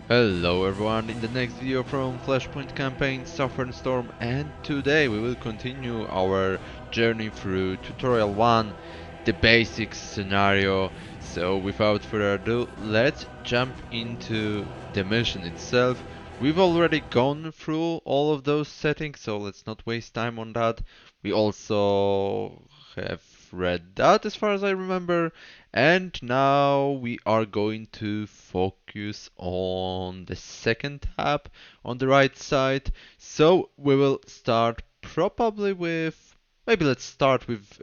Hello everyone, in the next video from Flashpoint campaign Southern Storm, and today we will continue our journey through tutorial 1, the basic scenario. So without further ado, let's jump into the mission itself. We've already gone through all of those settings, so let's not waste time on that. We also have read that as far as I remember. And now we are going to focus on the second tab on the right side. So we will start probably with, maybe let's start with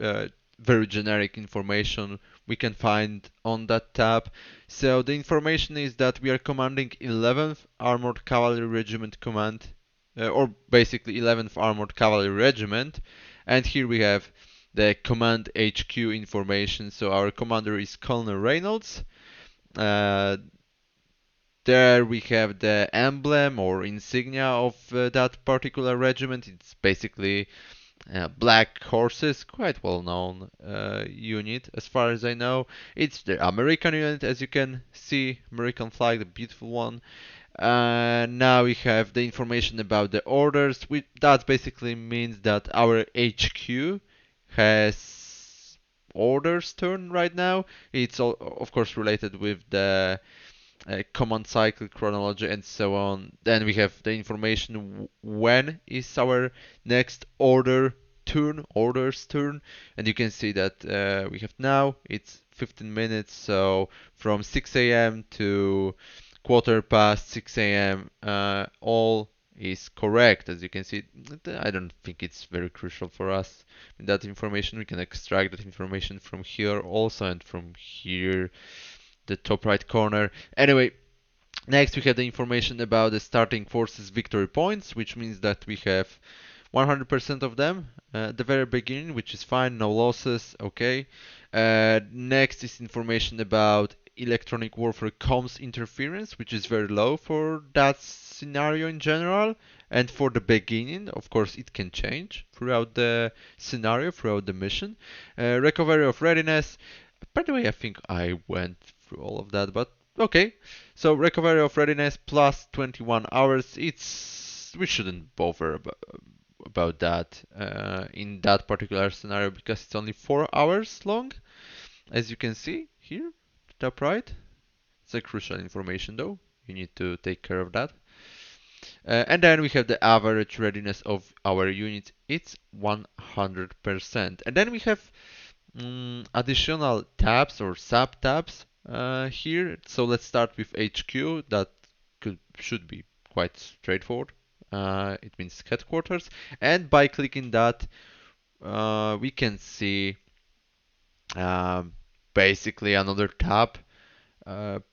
very generic information we can find on that tab. So the information is that we are commanding 11th Armored Cavalry Regiment command, or basically 11th Armored Cavalry Regiment. And here we have the command HQ information. So our commander is Colonel Reynolds. Uh, there we have the emblem or insignia of that particular regiment. It's basically black horses, quite well known unit as far as I know. It's the American unit, as you can see, American flag, the beautiful one. Now we have the information about the orders. That basically means that our HQ has orders turn right now. It's all, of course, related with the command cycle chronology and so on. Then we have the information when is our next orders turn, and you can see that we have now it's 15 minutes, so from 6 a.m. to quarter past 6 a.m. All is correct. As you can see, I don't think it's very crucial for us. That information, we can extract that information from here also, and from here, the top right corner. Anyway, next we have the information about the starting forces victory points, which means that we have 100% of them at the very beginning, which is fine, no losses, okay. Next is information about electronic warfare comms interference, which is very low for that scenario in general. And for the beginning, of course, it can change throughout the scenario, throughout the mission. Recovery of readiness. By the way, I think I went through all of that, but okay. So recovery of readiness plus 21 hours. We shouldn't bother about that in that particular scenario because it's only 4 hours long, as you can see here, top right. It's a crucial information though. You need to take care of that. And then we have the average readiness of our units. It's 100%. And then we have additional tabs or sub tabs here. So let's start with HQ. That should be quite straightforward. It means headquarters. And by clicking that, we can see um, basically another tab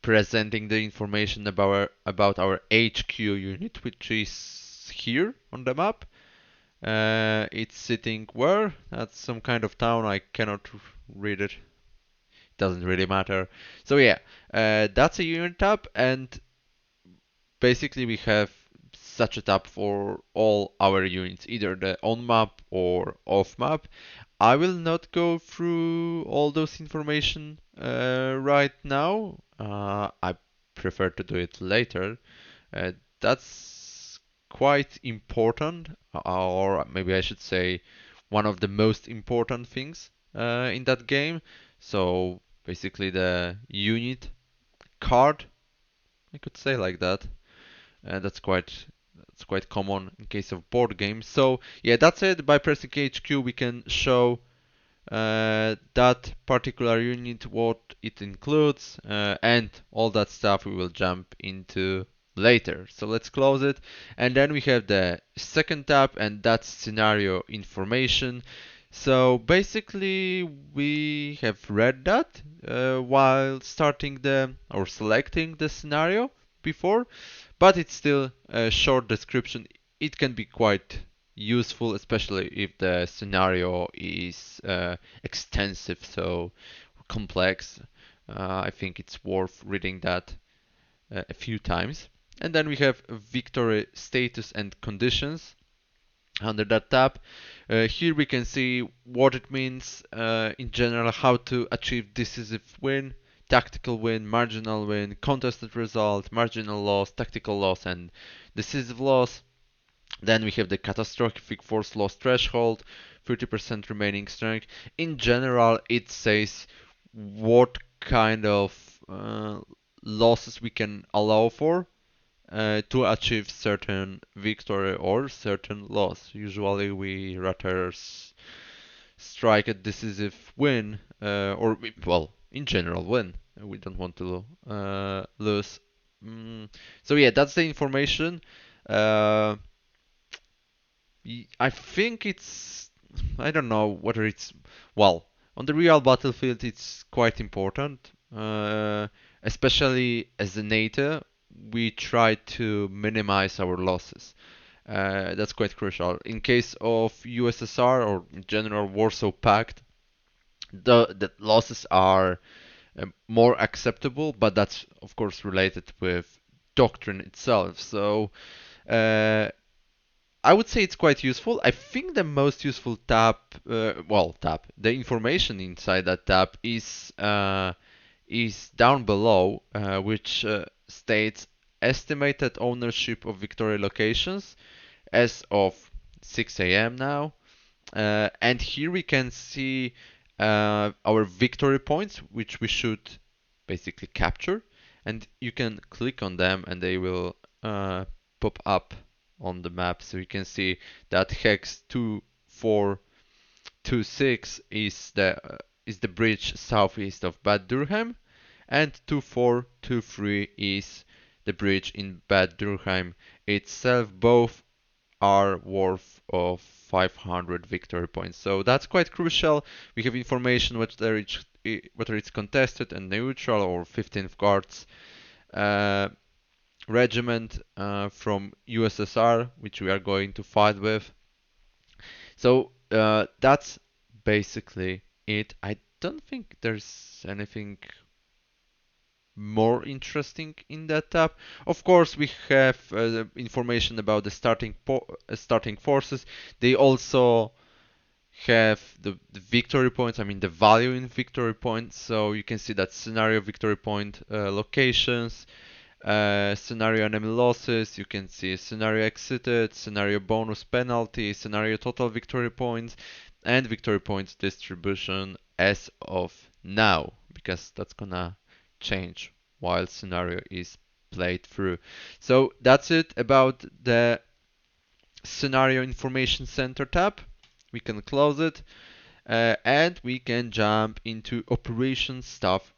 presenting the information about our HQ unit, which is here on the map. It's sitting where? That's some kind of town. I cannot read it. Doesn't really matter. So yeah, that's a unit tab, and basically we have such a tab for all our units, either the on map or off map. I will not go through all those information right now. I prefer to do it later. That's quite important, or maybe I should say one of the most important things in that game. So basically the unit card, I could say like that. That's quite common in case of board games. So yeah, that's it. By pressing HQ, we can show that particular unit, what it includes, and all that stuff we will jump into later. So let's close it, and then we have the second tab, and that's scenario information. So basically we have read that while starting the or selecting the scenario before, but it's still a short description. It can be quite useful, especially if the scenario is extensive, so complex. I think it's worth reading that a few times. And then we have victory status and conditions under that tab. Here we can see what it means in general, how to achieve decisive win. tactical win, marginal win, contested result, marginal loss, tactical loss, and decisive loss. Then we have the catastrophic force loss threshold, 30% remaining strength. In general, it says what kind of losses we can allow for to achieve certain victory or certain loss. Usually, we rather strike a decisive win, well, in general, win. We don't want to lose. So yeah, that's the information. Uh, I think it's. I don't know whether it's. Well, on the real battlefield, it's quite important. Especially as a NATO, we try to minimize our losses. That's quite crucial. In case of USSR or in general Warsaw Pact, the losses are more acceptable, but that's of course related with doctrine itself. So uh, I would say it's quite useful. I think the most useful tab, the information inside that tab is down below, which states estimated ownership of victory locations as of 6 a.m. now. And here we can see our victory points, which we should basically capture. And you can click on them and they will pop up on the map. So you can see that hex 2426 is the bridge southeast of Bad Dürkheim, and 2423 is the bridge in Bad Dürkheim itself. Both are worth of 500 victory points. So that's quite crucial. We have information whether it's contested and neutral or 15th Guards regiment from USSR, which we are going to fight with. So that's basically it. I don't think there's anything more interesting in that tab. Of course, we have information about the starting forces. They also have the victory points, I mean the value in victory points. So you can see that scenario victory point locations, scenario enemy losses, you can see scenario exited, scenario bonus penalty, scenario total victory points, and victory points distribution as of now, because that's gonna change while scenario is played through. So that's it about the scenario information center tab. We can close it and we can jump into operation staff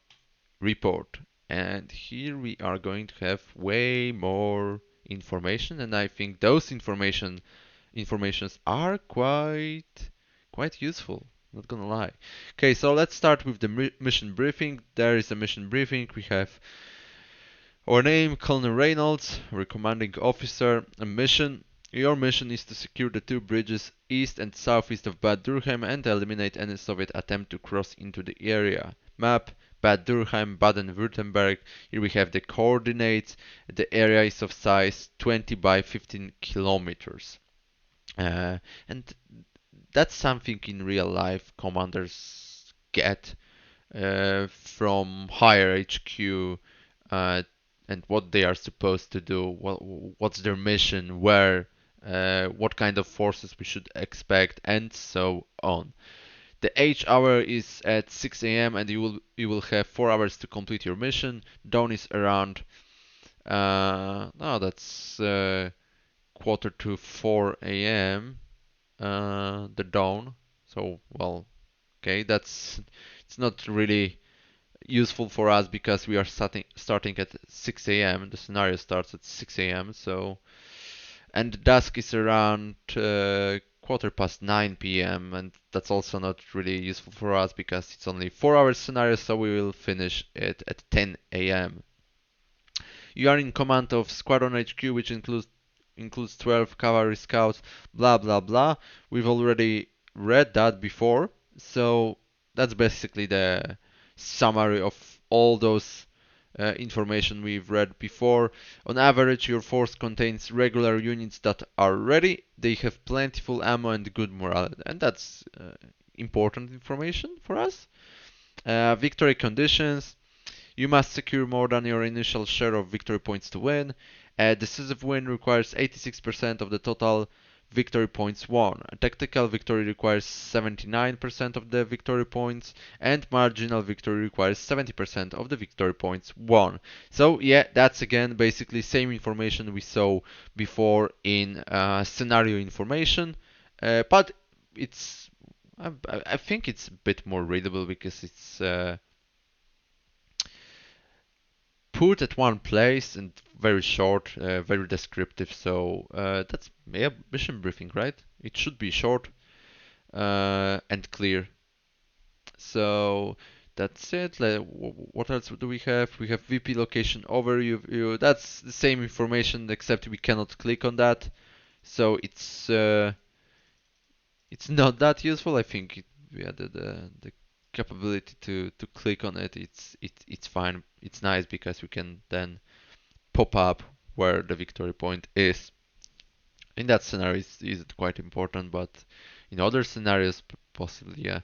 report. And here we are going to have way more information, and I think those informations are quite useful. Not gonna lie. Okay, so let's start with the mission briefing. There is a mission briefing. We have our name, Colonel Reynolds, our commanding officer. A mission. Your mission is to secure the two bridges east and southeast of Bad Dürkheim and eliminate any Soviet attempt to cross into the area. Map: Bad Dürkheim, Baden-Württemberg. Here we have the coordinates. The area is of size 20 by 15 kilometers. And that's something in real life commanders get from higher HQ and what they are supposed to do, what's their mission, what kind of forces we should expect, and so on. The H hour is at 6 a.m. and you will have 4 hours to complete your mission. Dawn is around no, that's quarter to 4 a.m. The dawn. So well, okay, it's not really useful for us because we are starting at 6 a.m. The scenario starts at 6 a.m. So and dusk is around quarter past 9 p.m. and that's also not really useful for us because it's only 4 hours scenario, so we will finish it at 10 a.m. You are in command of Squadron HQ, which includes 12 cavalry scouts, blah blah blah. We've already read that before, so that's basically the summary of all those information we've read before. On average, your force contains regular units that are ready. They have plentiful ammo and good morale, and that's important information for us. Victory conditions. You must secure more than your initial share of victory points to win. A decisive win requires 86% of the total victory points won. A tactical victory requires 79% of the victory points, and marginal victory requires 70% of the victory points won. So yeah, that's again basically same information we saw before in scenario information, but it's I think it's a bit more readable because it's put at one place and very short, very descriptive. So that's yeah, mission briefing, right? It should be short and clear. So that's it. What else do we have? We have VP location overview. That's the same information except we cannot click on that. So it's not that useful. I think we added the capability to click on it. It's fine. It's nice because we can then pop up where the victory point is. In that scenario, is it quite important, but in other scenarios, possibly, yeah.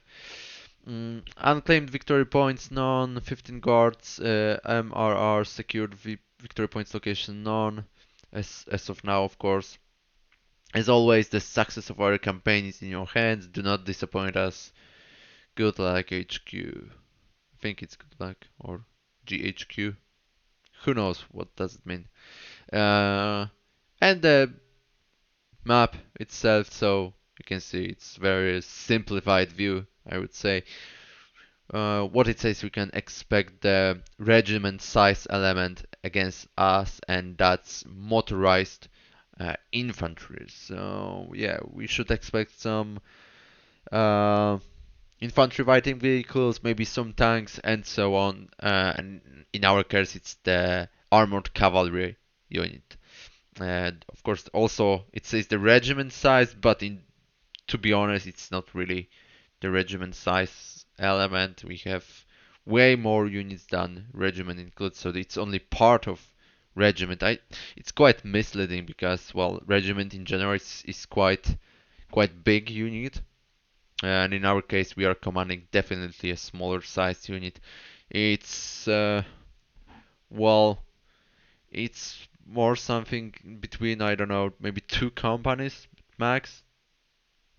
Unclaimed victory points, none. 15 guards, MRR secured victory points location, none. As of now, of course. As always, the success of our campaign is in your hands. Do not disappoint us. Good luck, HQ. I think it's good luck or GHQ. Who knows what does it mean? And the map itself, so you can see it's very simplified view, I would say. What it says, we can expect the regiment size element against us, and that's motorized infantry. So yeah, we should expect some uh, infantry fighting vehicles, maybe some tanks, and so on. And in our case, it's the armored cavalry unit. And of course, also it says the regiment size, but to be honest, it's not really the regiment size element. We have way more units than regiment includes, so it's only part of regiment. It's quite misleading because well, regiment in general is quite big unit, and in our case, we are commanding definitely a smaller size unit. It's well, it's more something between, I don't know, maybe two companies max,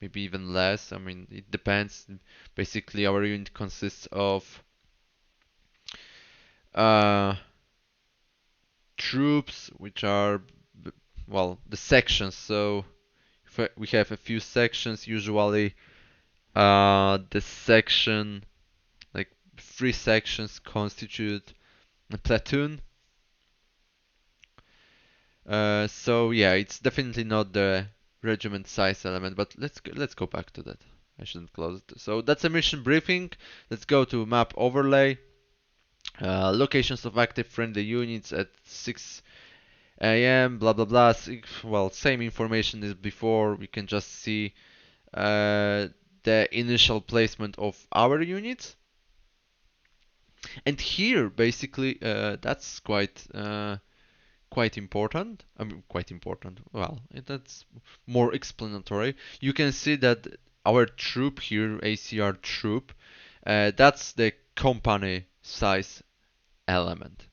maybe even less. I mean, it depends. Basically, our unit consists of uh, troops, which are, well, the sections. So we have a few sections. Usually, the section, like three sections, constitute a platoon. So yeah, it's definitely not the regiment size element, but let's go back to that. I shouldn't close it. So that's a mission briefing. Let's go to map overlay. Locations of active friendly units at 6 a.m. Blah blah blah. Well, same information as before. We can just see the initial placement of our units. And here, basically, that's quite important. I mean, quite important. Well, that's more explanatory. You can see that our troop here, ACR troop, that's the company size element.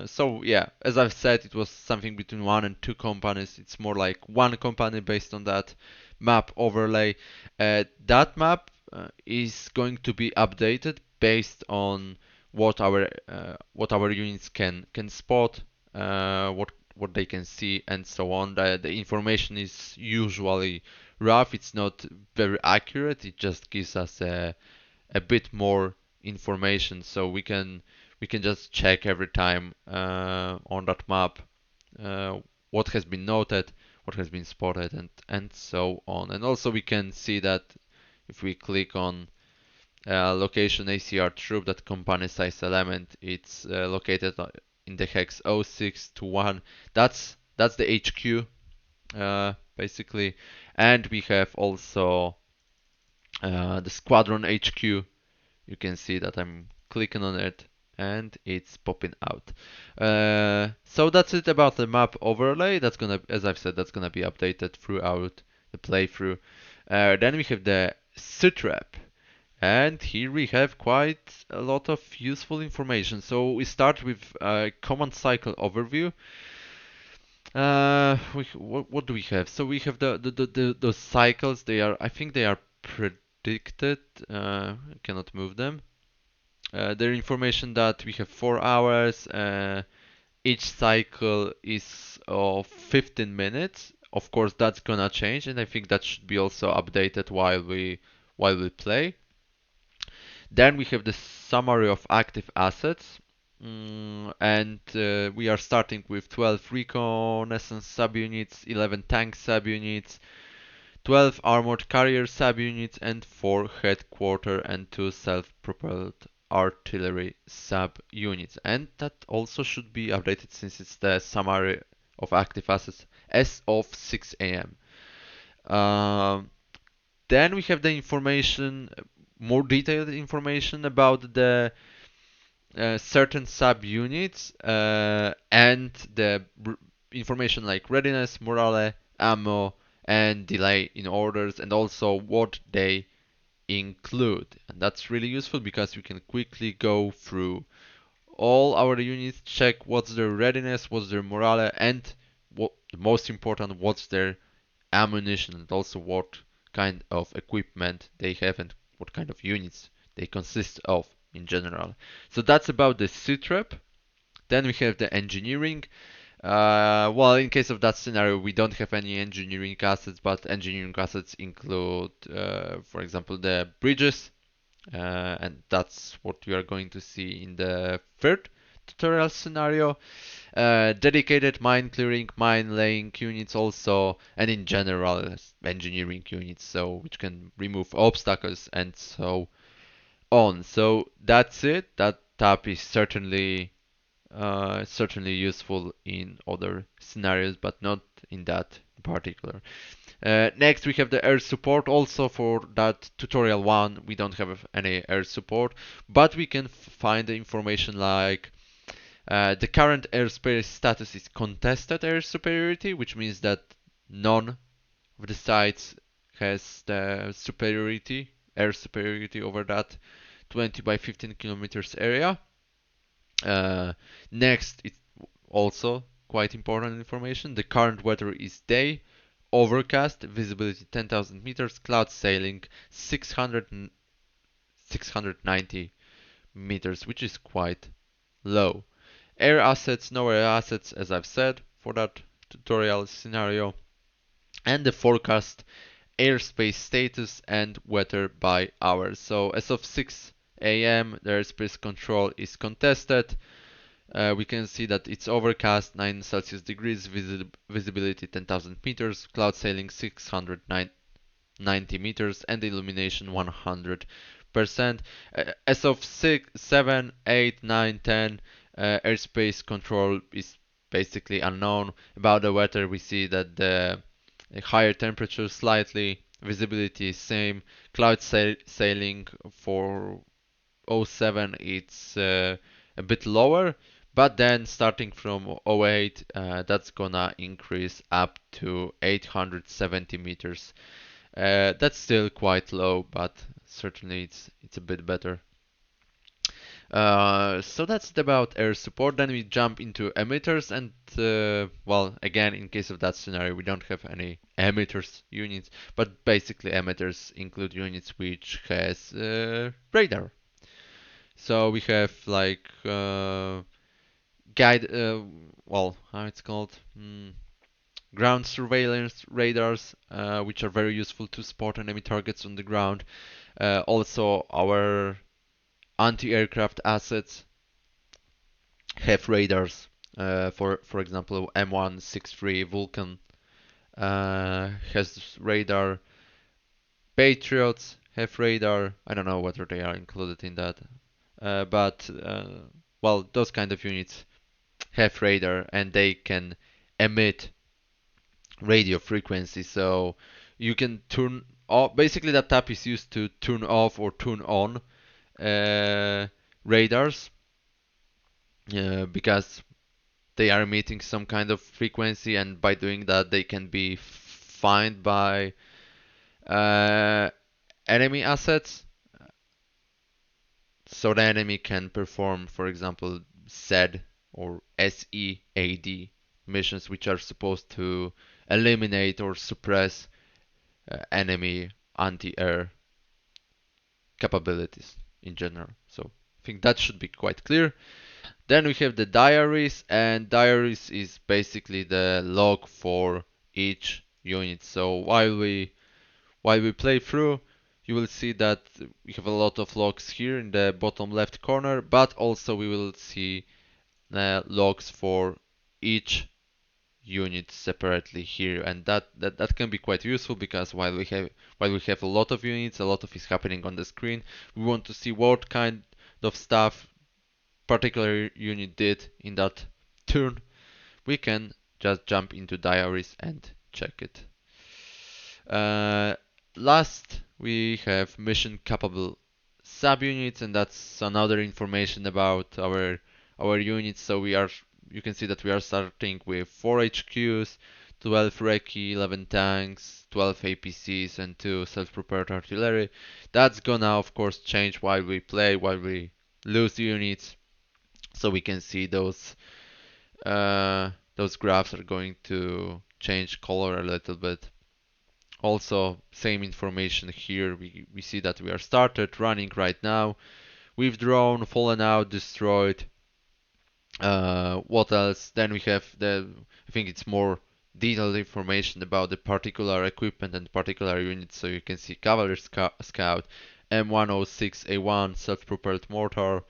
So yeah, as I've said, it was something between one and two companies. It's more like one company based on that map overlay. That map is going to be updated based on what our units can spot, what they can see, and so on. The information is usually rough. It's not very accurate. It just gives us a bit more information, so we can just check every time on that map what has been noted, what has been spotted, and so on. And also we can see that if we click on location ACR troop, that company size element, it's located in the hex 0621. That's the HQ basically, and we have also the squadron HQ. You can see that I'm clicking on it and it's popping out. So that's it about the map overlay. That's gonna, as I've said, that's gonna be updated throughout the playthrough. Then we have the sitrep. And here we have quite a lot of useful information. So we start with a command cycle overview. What do we have? So we have those cycles. They are, I think they are predicted. I cannot move them. They're information that we have 4 hours. Each cycle is of 15 minutes. Of course, that's gonna change, and I think that should be also updated while we play. Then we have the summary of active assets. And we are starting with 12 reconnaissance subunits, 11 tank subunits, 12 armored carrier subunits, and 4 headquarter and 2 self-propelled artillery subunits. And that also should be updated since it's the summary of active assets as of 6 a.m. Um, then we have the information, more detailed information about the certain subunits and the information like readiness, morale, ammo, and delay in orders, and also what they include. And that's really useful because we can quickly go through all our units, check what's their readiness, what's their morale, and what the most important, what's their ammunition, and also what kind of equipment they have and what kind of units they consist of in general. So that's about the SITREP. Then we have the engineering. Well, in case of that scenario, we don't have any engineering assets, but engineering assets include, for example, the bridges, and that's what you are going to see in the third tutorial scenario. Dedicated mine clearing, mine laying units also, and in general engineering units, so which can remove obstacles and so on. So that's it. That tab is certainly useful in other scenarios, but not in that particular. Next, we have the air support. Also, for that tutorial one, we don't have any air support, but we can find the information like the current airspace status is contested air superiority, which means that none of the sites has the air superiority over that 20 by 15 kilometers area. Next, it's also quite important information. The current weather is day, overcast, visibility 10,000 meters, cloud sailing 690 meters, which is quite low. Air assets, no air assets, as I've said, for that tutorial scenario. And the forecast, airspace status, and weather by hour. So as of 6 a.m., the airspace control is contested. We can see that it's overcast, 9 Celsius degrees, visibility 10,000 meters, cloud sailing 690 meters, and illumination 100%. As of 6, 7, 8, 9, 10, airspace control is basically unknown. About the weather, we see that the higher temperature slightly, visibility is same, cloud sailing for oh 07 it's a bit lower, but then starting from 08 that's gonna increase up to 870 meters. That's still quite low, but certainly it's a bit better. So that's about air support. Then we jump into emitters, and well, again, in case of that scenario, we don't have any emitters units, but basically emitters include units which has radar. So we have like guide, well, how it's called, ground surveillance radars, which are very useful to spot enemy targets on the ground. Also, our anti-aircraft assets have radars. For example, M163 Vulcan has radar. Patriots have radar. I don't know whether they are included in that, but well, those kind of units have radar and they can emit radio frequency. So you can turn off. Basically, that tab is used to turn off or turn on radars because they are emitting some kind of frequency, and by doing that, they can be found by uh, enemy assets. So the enemy can perform, for example, SED or SEAD missions, which are supposed to eliminate or suppress enemy anti-air capabilities in general. So I think that should be quite clear. Then we have the diaries, and diaries is basically the log for each unit. So while we play through, you will see that we have a lot of logs here in the bottom left corner, but also we will see logs for each unit separately here, and that can be quite useful because while we have a lot of units, a lot of is happening on the screen, we want to see what kind of stuff particular unit did in that turn. We can just jump into diaries and check it. Uh, Last, we have mission capable subunits, and that's another information about our units. So you can see that we are starting with 4 HQs, 12 Recce, 11 tanks, 12 APCs, and 2 self-propelled artillery. That's gonna, of course, change while we play, while we lose units. So we can see those graphs are going to change color a little bit. Also, same information here. We see that we are started running right now. Withdrawn, fallen out, destroyed. What else? Then we have I think it's more detailed information about the particular equipment and particular units. So you can see Cavalry Scout, M106A1 self-propelled mortar,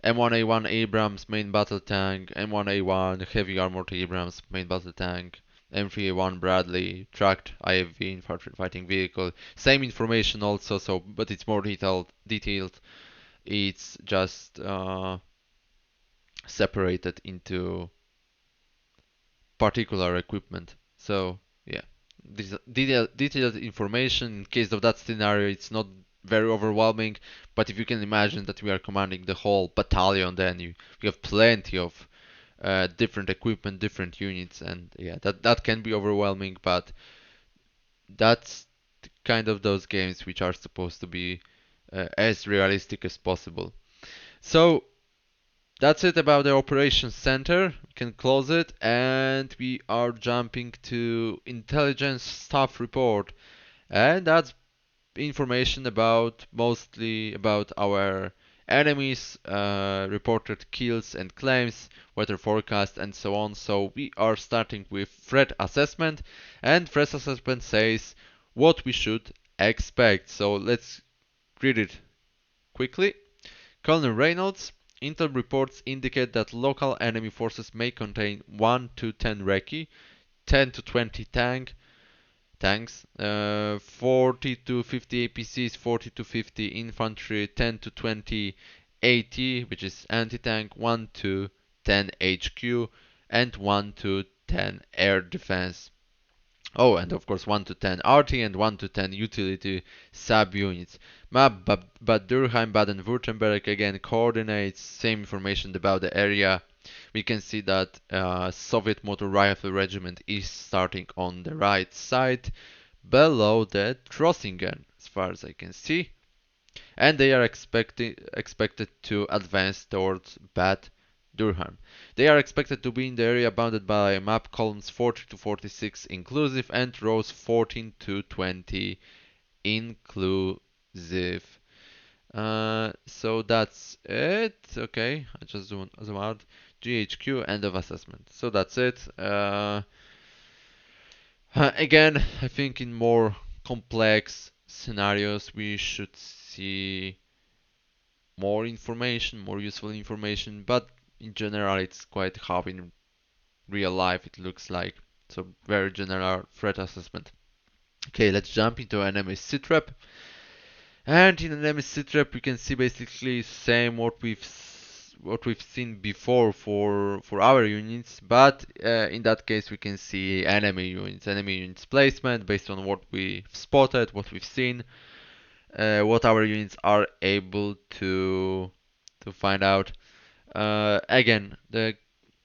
M1A1 Abrams main battle tank, M1A1 heavy armored Abrams main battle tank, M3A1 Bradley tracked IFV infantry fighting vehicle. Same information also, so but it's more detailed. It's just separated into particular equipment. So yeah, this detailed information. In case of that scenario, it's not very overwhelming. But if you can imagine that we are commanding the whole battalion, then you have plenty of different equipment, different units, and yeah, that can be overwhelming. But that's kind of those games which are supposed to be as realistic as possible. So that's it about the operations center. We can close it, and we are jumping to intelligence staff report, and that's information about mostly about our enemies, reported kills and claims, weather forecast, and so on. So we are starting with threat assessment, and threat assessment says what we should expect. So let's read it quickly. Colonel Reynolds, intel reports indicate that local enemy forces may contain 1 to 10 Recce, 10 to 20 tanks, 40 to 50 APCs, 40 to 50 infantry, 10 to 20 AT, which is anti-tank, 1 to 10 HQ, and 1 to 10 air defense. Oh, and of course 1 to 10 RT and 1 to 10 utility subunits. Map Bad Dürkheim, Baden-Württemberg, again coordinates, same information about the area. We can see that Soviet Motor Rifle Regiment is starting on the right side, below the Trossingen, as far as I can see. And they are expected to advance towards Bad Dürkheim. They are expected to be in the area bounded by map columns 40 to 46 inclusive and rows 14 to 20 inclusive. So that's it. Okay, I just zoom out. GHQ, end of assessment. So that's it. Again, I think in more complex scenarios we should see more information, more useful information, but in general it's quite how in real life it looks like. So very general threat assessment. Okay, let's jump into enemy sitrep. And in enemy sitrep we can see basically same what we've seen before for our units, but in that case we can see enemy units placement based on what we've spotted, what we've seen, what our units are able to find out. Again, the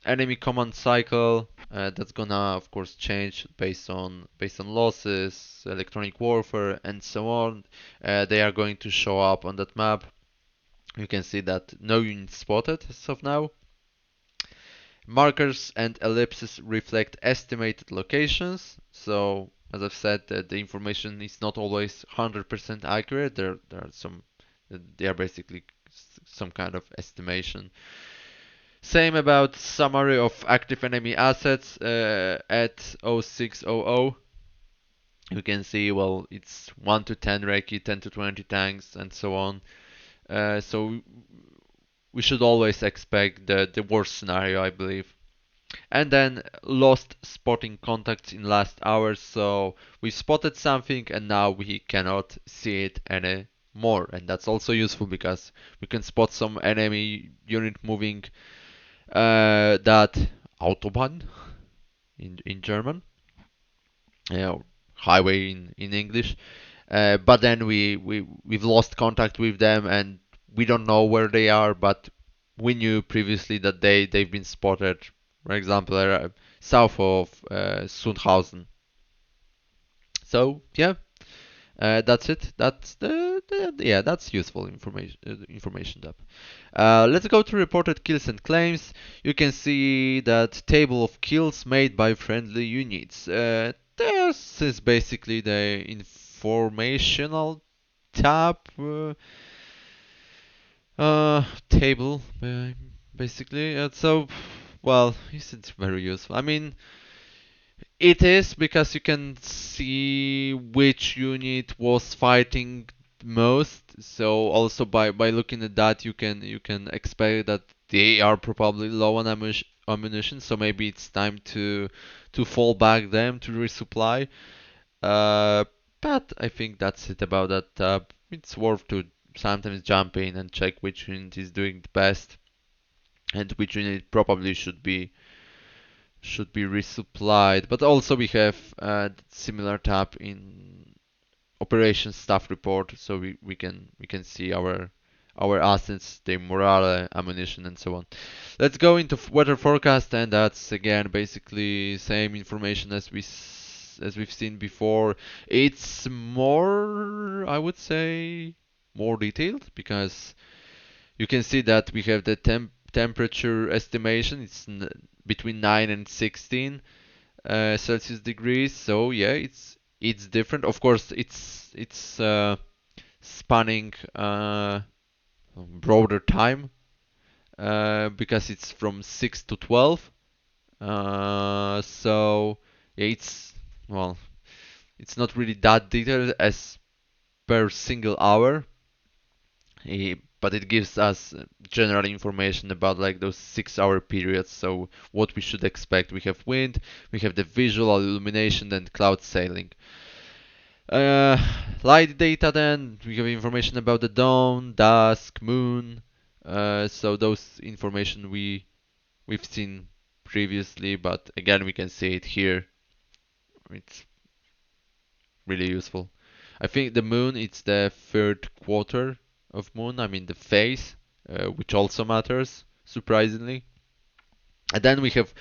enemy command cycle that's gonna of course change based on losses, electronic warfare, and so on. They are going to show up on that map. You can see that no units spotted as of now. Markers and ellipses reflect estimated locations. So, as I've said, the information is not always 100% accurate. There are they are basically some kind of estimation. Same about summary of active enemy assets at 0600. You can see, well, it's 1 to 10 Reiki, 10 to 20 tanks, and so on. So we should always expect the worst scenario, I believe. And then lost spotting contacts in last hours. So we spotted something and now we cannot see it anymore. And that's also useful because we can spot some enemy unit moving that Autobahn in German, highway in English. But then we've lost contact with them and we don't know where they are, but we knew previously that they've been spotted, for example, south of Sundhausen. So yeah, that's it. That's yeah, that's useful information. Information tab. Let's go to reported kills and claims. You can see that table of kills made by friendly units. This is basically the informational tab table, basically. So, well, isn't very useful. I mean, it is because you can see which unit was fighting most. So also by looking at that, you can expect that they are probably low on ammunition. So maybe it's time to fall back them to resupply. Uh, but I think that's it about that tab. It's worth to sometimes jump in and check which unit is doing the best and which unit probably should be resupplied. But also we have similar tab in operations staff report, so we can see our assets, their morale, ammunition, and so on. Let's go into weather forecast, and that's again basically same information as we've seen before. It's more, I would say, more detailed because you can see that we have the temperature estimation. It's between 9 and 16 Celsius degrees. So yeah, it's different. Of course, it's spanning broader time because it's from 6 to 12. So yeah, well, it's not really that detailed as per single hour, but it gives us general information about like those 6 hour periods. So what we should expect. We have wind, we have the visual illumination, and cloud sailing. Uh, Light data, then we have information about the dawn, dusk, moon. So those information we've seen previously, but again we can see it here. It's really useful. I think the moon it's the third quarter of moon. I mean the phase, which also matters surprisingly. And then we have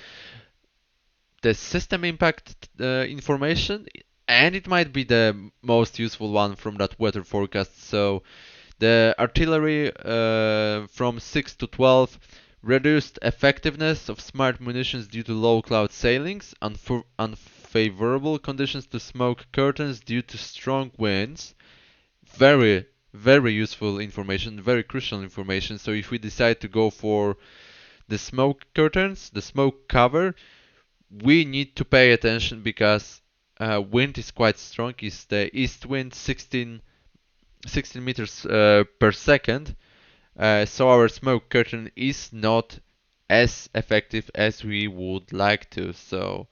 the system impact information, and it might be the most useful one from that weather forecast. So the artillery from 6 to 12 reduced effectiveness of smart munitions due to low cloud sailings, unfavorable conditions to smoke curtains due to strong winds. Very, very useful information, very crucial information. So if we decide to go for the smoke curtains, the smoke cover, we need to pay attention because wind is quite strong. It's the east wind 16 meters per second. So our smoke curtain is not as effective as we would like to. So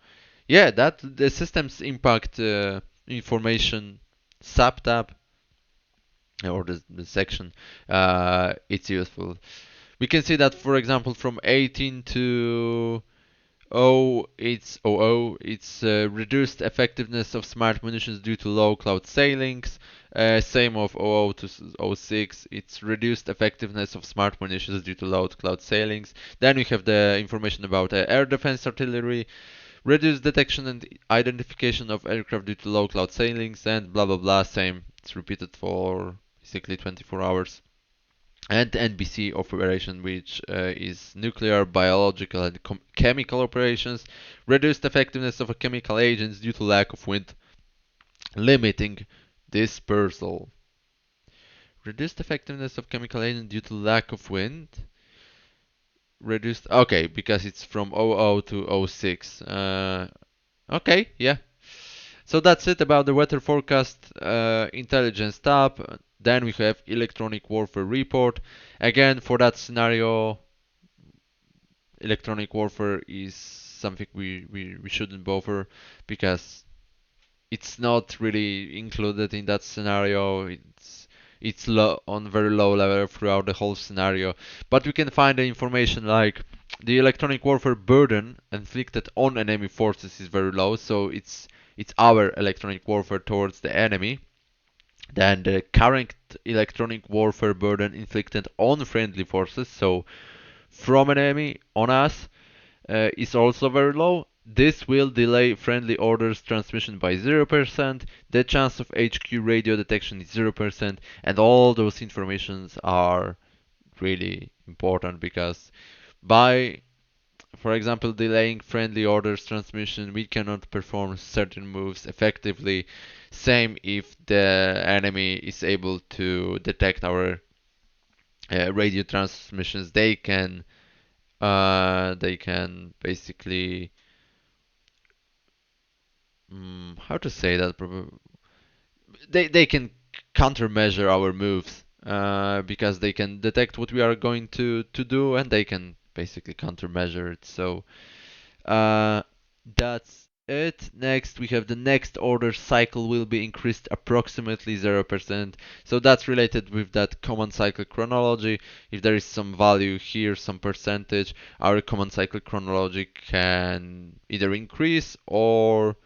yeah, that the systems impact information subtab or the section, it's useful. We can see that, for example, from 18 to it's reduced effectiveness of smart munitions due to low cloud sailings. Same of 00 to 06, it's reduced effectiveness of smart munitions due to low cloud sailings. Then we have the information about air defense artillery, reduced detection and identification of aircraft due to low cloud sailings, and blah blah blah. Same, it's repeated for basically 24 hours. and NBC operation, which is nuclear, biological, and chemical operations. Reduced effectiveness of chemical agents due to lack of wind, limiting dispersal. Reduced effectiveness of chemical agent due to lack of wind. Reduced. Okay, because it's from 00 to 06. Okay, yeah. So that's it about the weather forecast intelligence tab. Then we have electronic warfare report. Again, for that scenario, electronic warfare is something we shouldn't bother because it's not really included in that scenario. It's on very low level throughout the whole scenario. But we can find the information like the electronic warfare burden inflicted on enemy forces is very low, so it's our electronic warfare towards the enemy. Then the current electronic warfare burden inflicted on friendly forces, so from an enemy on us, is also very low. This will delay friendly orders transmission by 0%, the chance of HQ radio detection is 0%, and all those informations are really important because by, for example, delaying friendly orders transmission, we cannot perform certain moves effectively. Same if the enemy is able to detect our radio transmissions, they can basically how to say that? They can countermeasure our moves because they can detect what we are going to do and they can basically countermeasure it. So uh, that's it. Next, we have the next order cycle will be increased approximately 0%. So that's related with that command cycle chronology. If there is some value here, some percentage, our command cycle chronology can either increase or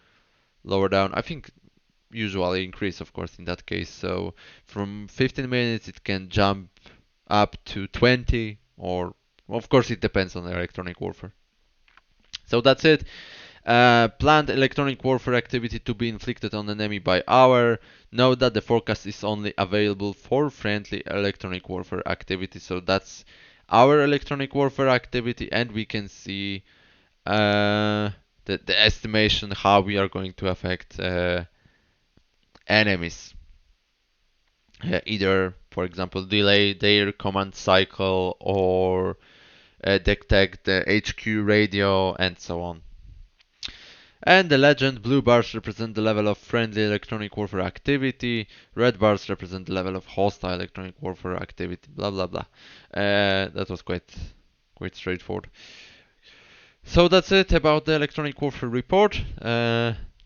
lower down. I think usually increase, of course, in that case. So from 15 minutes it can jump up to 20, or of course it depends on the electronic warfare. So that's it. Planned electronic warfare activity to be inflicted on enemy by hour. Note that the forecast is only available for friendly electronic warfare activity. So that's our electronic warfare activity, and we can see the estimation how we are going to affect enemies. Either, for example, delay their command cycle or detect the HQ radio and so on. And the legend, blue bars represent the level of friendly electronic warfare activity, red bars represent the level of hostile electronic warfare activity, blah blah blah. That was quite straightforward. So that's it about the electronic warfare report.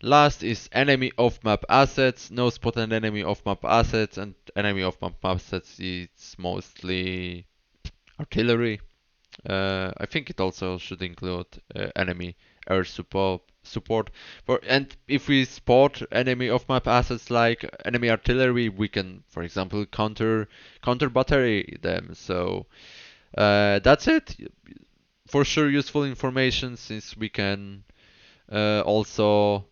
Last is enemy off-map assets. No spotted enemy off-map assets, and enemy off-map assets it's mostly artillery. I think it also should include enemy air support. And if we spot enemy off-map assets like enemy artillery, we can, for example, counter battery them. So that's it. For sure, useful information since we can also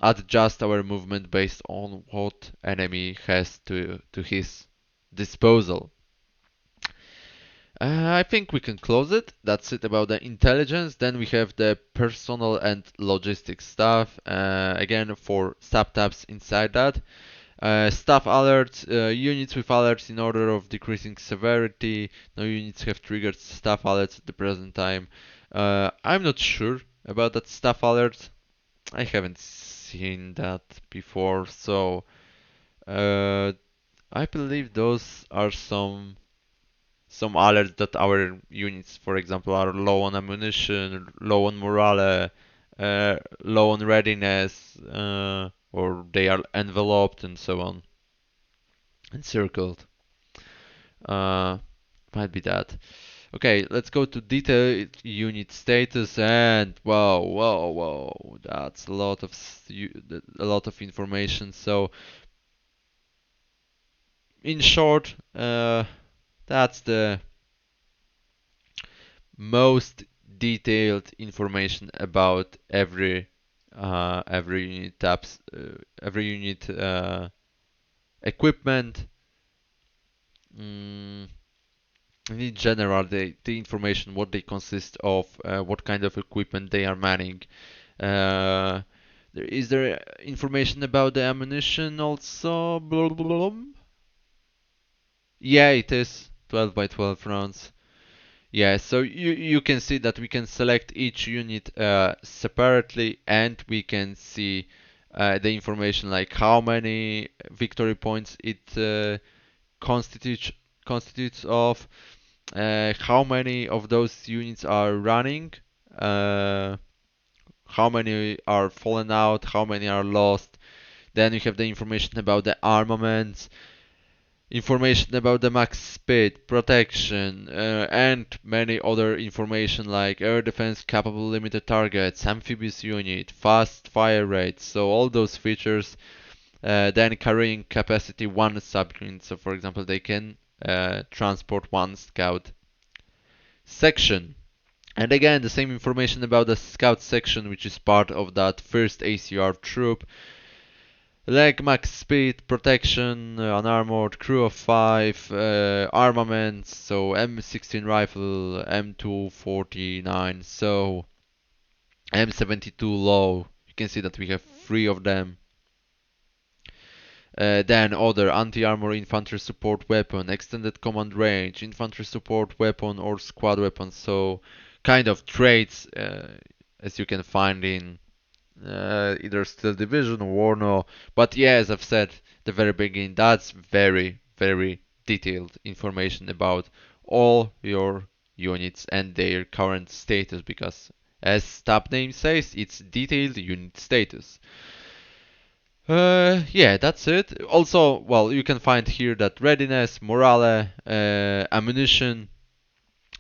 adjust our movement based on what enemy has to his disposal. I think we can close it. That's it about the intelligence. Then we have the personal and logistics stuff. Again, for subtabs inside that. Staff alerts, units with alerts in order of decreasing severity. No units have triggered staff alerts at the present time. I'm not sure about that staff alert. I haven't seen that before, so uh, I believe those are some alerts that our units, for example, are low on ammunition, low on morale, low on readiness, or they are enveloped and so on, encircled. Uh, might be that. Okay, let's go to detailed unit status and whoa, that's a lot of information. So in short, that's the most detailed information about every unit tabs, every unit equipment. Mm, in general, the information, what they consist of, what kind of equipment they are manning. Uh, is there information about the ammunition also? Blah, blah, blah, blah. Yeah, it is 12 by 12 rounds. Yeah, so you can see that we can select each unit separately, and we can see the information like how many victory points it constitutes constitutes of, how many of those units are running, uh, how many are fallen out, how many are lost. Then we have the information about the armaments, information about the max speed, protection, and many other information like air defense capable limited targets, amphibious unit, fast fire rate. So all those features. Then carrying capacity one subunit. So for example, they can transport one scout section. And again, the same information about the scout section, which is part of that first ACR troop. Leg max speed, protection, unarmored, crew of 5, armaments, so M16 rifle, M249, so M72 low. You can see that we have 3 of them. Then other anti-armor infantry support weapon, extended command range, infantry support weapon or squad weapon. So kind of traits as you can find in either Steel Division or Warno. But yeah, as I've said at the very beginning, that's very, very detailed information about all your units and their current status because as tab name says, it's detailed unit status. Yeah, that's it. Also, well, you can find here that readiness, morale, ammunition.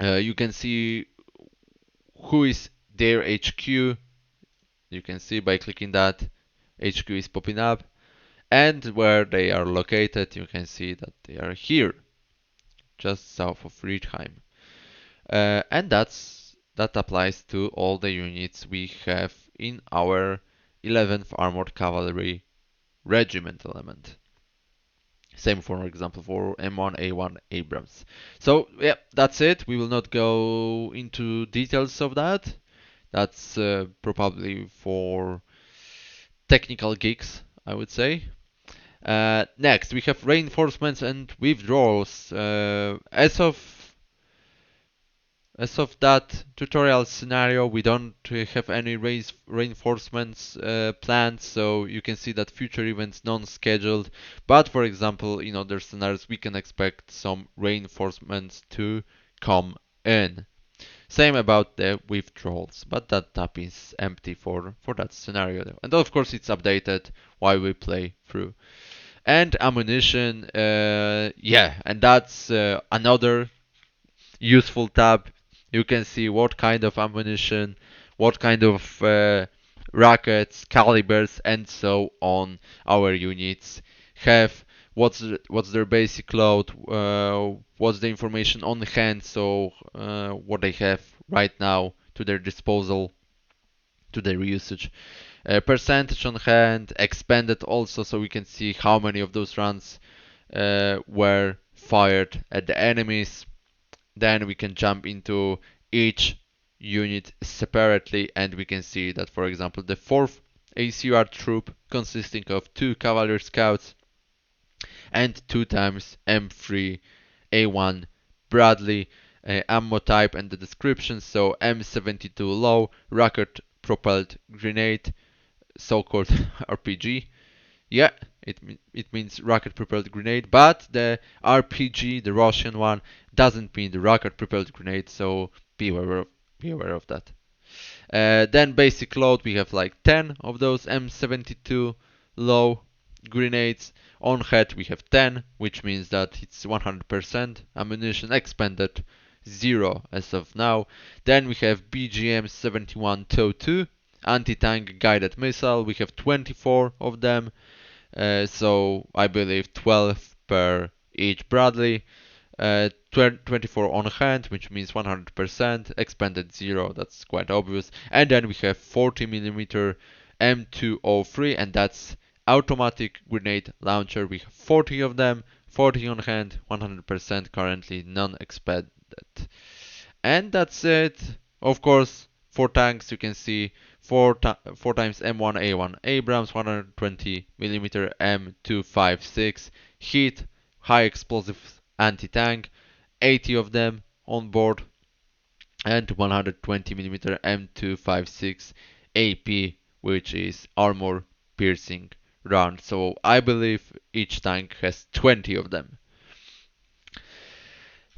You can see who is their HQ. You can see by clicking that HQ is popping up, and where they are located. You can see that they are here, just south of Friedheim. And that applies to all the units we have in our 11th Armored Cavalry Regiment element. Same for example for M1A1 Abrams. So yeah, that's it. We will not go into details of that. That's probably for technical geeks, I would say. Next, we have reinforcements and withdrawals. As of that tutorial scenario, we don't have any reinforcements planned, so you can see that future events non-scheduled. But for example, in other scenarios, we can expect some reinforcements to come in. Same about the withdrawals, but that tab is empty for that scenario. And of course, it's updated while we play through. And ammunition, yeah, and that's another useful tab. You can see what kind of ammunition, what kind of rockets, calibers, and so on our units have. What's their basic load? What's the information on hand? So what they have right now to their disposal, to their usage. Percentage on hand, expended also, so we can see how many of those runs were fired at the enemies. Then we can jump into each unit separately and we can see that, for example, the 4th ACR troop consisting of 2 cavalry scouts and 2 times M3 A1 Bradley, ammo type and the description. So M72 low, rocket propelled grenade, so-called RPG. Yeah, it means rocket propelled grenade, but the RPG, the Russian one, doesn't mean the rocket propelled grenade, so be aware of that. Then basic load, we have like 10 of those M72 low grenades. On head we have 10, which means that it's 100% ammunition expended, 0 as of now. Then we have BGM 71 TOW2 anti-tank guided missile. We have 24 of them. So I believe 12 per each Bradley. 24 on hand, which means 100%, expended 0, that's quite obvious. And then we have 40mm M203, and that's automatic grenade launcher. We have 40 of them, 40 on hand, 100% currently non-expended. And that's it. Of course, for tanks you can see 4 times M1A1 Abrams, 120mm M256 Heat, high explosive anti-tank, 80 of them on board, and 120mm M256 AP, which is armor piercing round. So I believe each tank has 20 of them.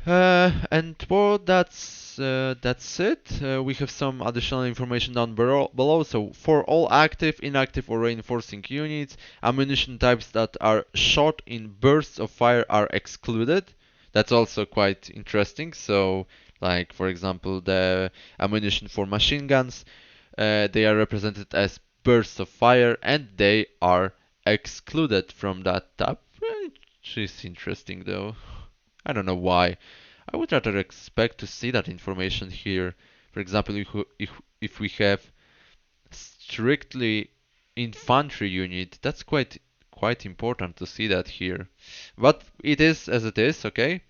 And well, that's it. We have some additional information down below. So for all active, inactive, or reinforcing units, ammunition types that are shot in bursts of fire are excluded. That's also quite interesting. So, like for example, the ammunition for machine guns, they are represented as bursts of fire, and they are excluded from that tab, which is interesting though. I don't know why. I would rather expect to see that information here. For example, if we have strictly infantry unit, that's quite important to see that here. But it is as it is, okay?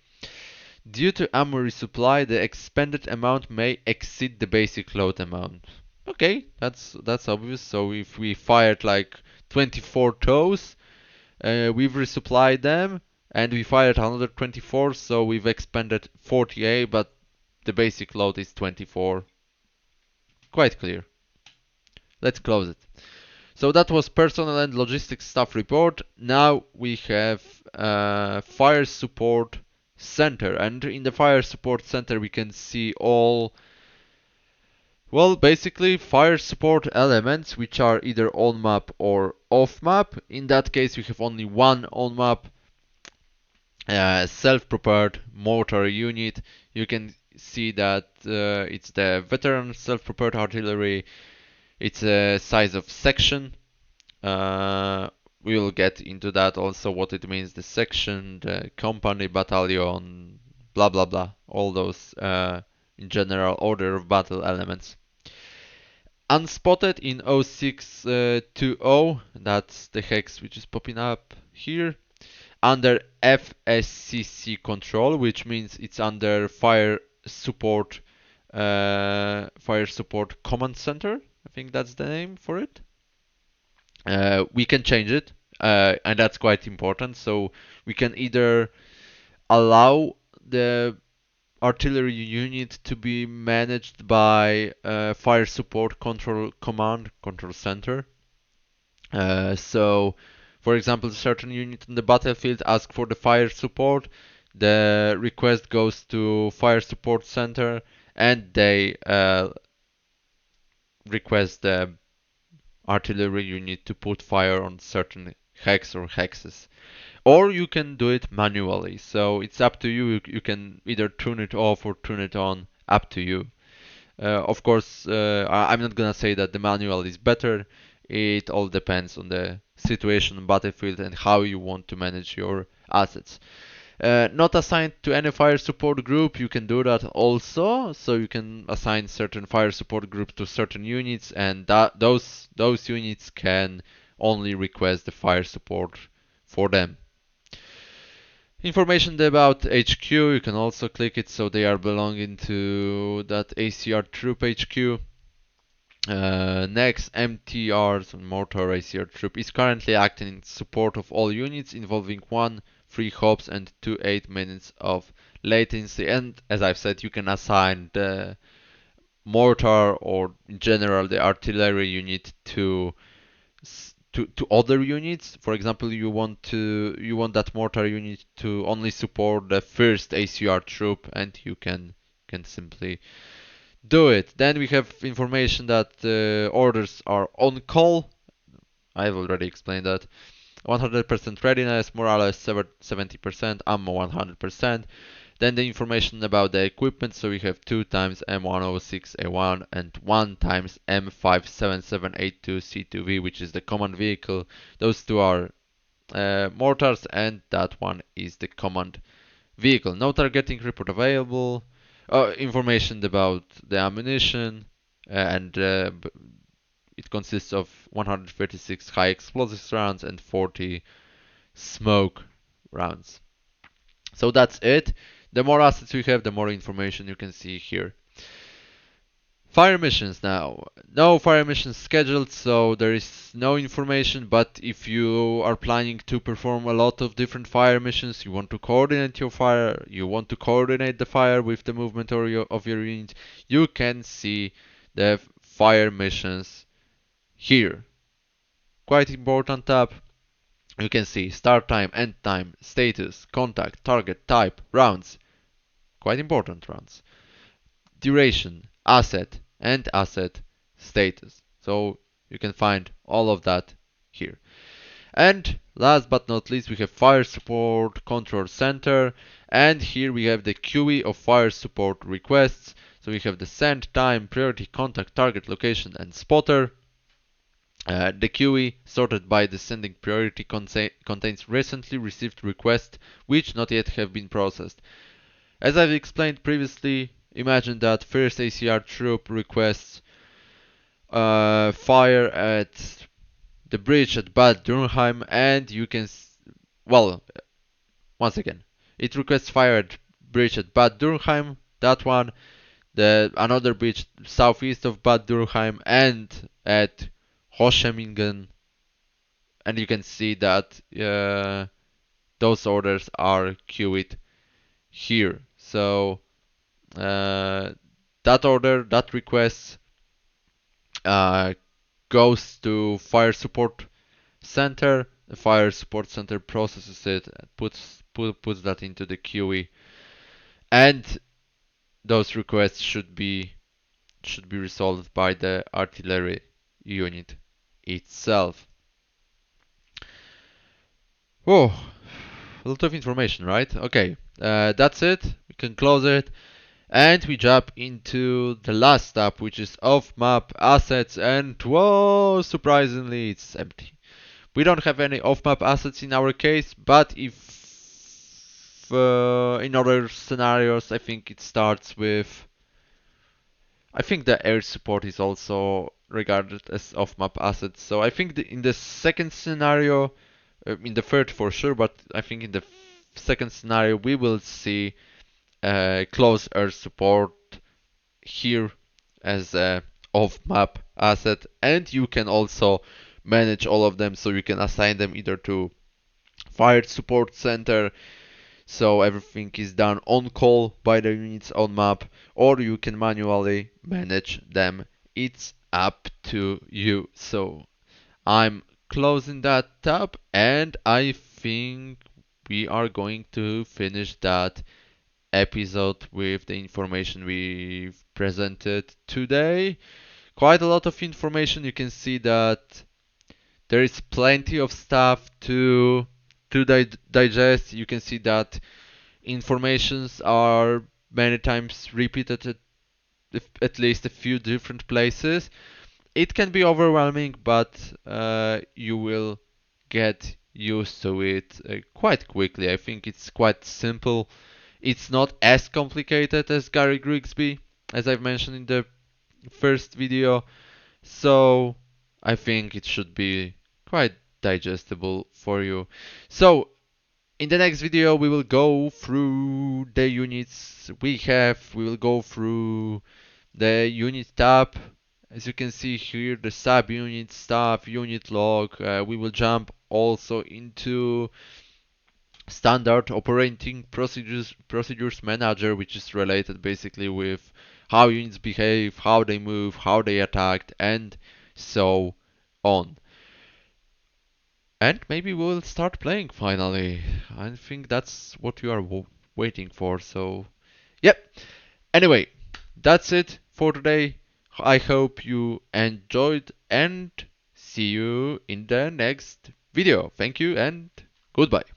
Due to ammo resupply, the expended amount may exceed the basic load amount. Okay, that's obvious. So if we fired like 24 toes, we've resupplied them, and we fired another 24, so we've expended 48, but the basic load is 24. Quite clear. Let's close it. So that was personnel and logistics staff report. Now we have fire support center, and in the fire support center we can see all, well, basically fire support elements which are either on map or off map. In that case we have only one on map, self-prepared mortar unit. You can see that it's the veteran self-prepared artillery. It's a size of section. We will get into that also, what it means, the section, the company, battalion, blah blah blah, all those in general order of battle elements. Unspotted in 0620, that's the hex which is popping up here, under FSCC control, which means it's under fire support command center. I think that's the name for it. We can change it, and that's quite important. So we can either allow the artillery unit to be managed by fire support control center. So, for example, certain unit in the battlefield ask for the fire support. The request goes to fire support center, and they request the artillery unit to put fire on certain hex or hexes. Or you can do it manually. So it's up to you. You can either turn it off or turn it on. Up to you. Of course, I'm not gonna say that the manual is better. It all depends on the situation on battlefield and how you want to manage your assets. Not assigned to any fire support group, you can do that also. So you can assign certain fire support groups to certain units, and those units can only request the fire support for them. Information about HQ, you can also click it, so they are belonging to that ACR troop HQ. Next, MTRs and Mortar ACR troop is currently acting in support of all units involving 1 free hops and 2 8 minutes of latency. And as I've said, you can assign the mortar or in general the artillery unit to other units. For example, you want that mortar unit to only support the first ACR troop, and you can simply do it. Then we have information that orders are on call. I've already explained that. 100% readiness, morale 70%, ammo 100%. Then the information about the equipment, so we have 2 times M106A1 and 1 times M57782C2V, which is the command vehicle. Those two are mortars, and that one is the command vehicle. No targeting report available. Information about the ammunition, and it consists of 136 high explosives rounds and 40 smoke rounds. So that's it. The more assets you have, the more information you can see here. Fire missions now. No fire missions scheduled, so there is no information, but if you are planning to perform a lot of different fire missions, you want to coordinate your fire, you want to coordinate the fire with the movement of your unit, you can see the fire missions here. Quite important tab. You can see start time, end time, status, contact, target, type, rounds. Quite important rounds. Duration, asset, and asset status. So you can find all of that here. And last but not least, we have Fire Support Control Center. And here we have the queue of fire support requests. So we have the send time, priority, contact, target, location, and spotter. The queue, sorted by the sending priority, contains recently received requests which not yet have been processed. As I've explained previously, imagine that first ACR troop requests fire at the bridge at Bad Dürkheim, and you can, well, once again, it requests fire at bridge at Bad Dürkheim, that one, the another bridge southeast of Bad Dürkheim, and at Hoschemingen, and you can see that those orders are queued here. So that order, that request uh, goes to Fire Support Center. The Fire Support Center processes it, puts that into the queue, and those requests should be resolved by the artillery unit itself. Whoa, a lot of information, right? Okay, that's it. We can close it. And we jump into the last tab, which is off-map assets, and whoa, surprisingly, it's empty. We don't have any off-map assets in our case, but if in other scenarios, I think it starts with. I think the air support is also regarded as off-map assets. So I think in the second scenario, in the third for sure, but I think in the second scenario we will see close air support here as a off-map asset, and you can also manage all of them, so you can assign them either to fire support center, so everything is done on call by the units on map, or you can manually manage them. It's up to you. So I'm closing that tab, and I think we are going to finish that episode with the information we've presented today. Quite a lot of information. You can see that there is plenty of stuff to digest. You can see that informations are many times repeated at least a few different places. It can be overwhelming, but you will get used to it quite quickly. I think it's quite simple. It's not as complicated as Gary Grigsby, as I've mentioned in the first video. So I think it should be quite digestible for you. So in the next video we will go through the units we have. We will go through the unit tab. As you can see here, the subunit stuff, unit log. We will jump also into standard operating procedures manager, which is related basically with how units behave, how they move, how they attack, and so on. And maybe we'll start playing finally. I think that's what you are waiting for. So, yep. Anyway, that's it for today. I hope you enjoyed, and see you in the next video. Thank you and goodbye.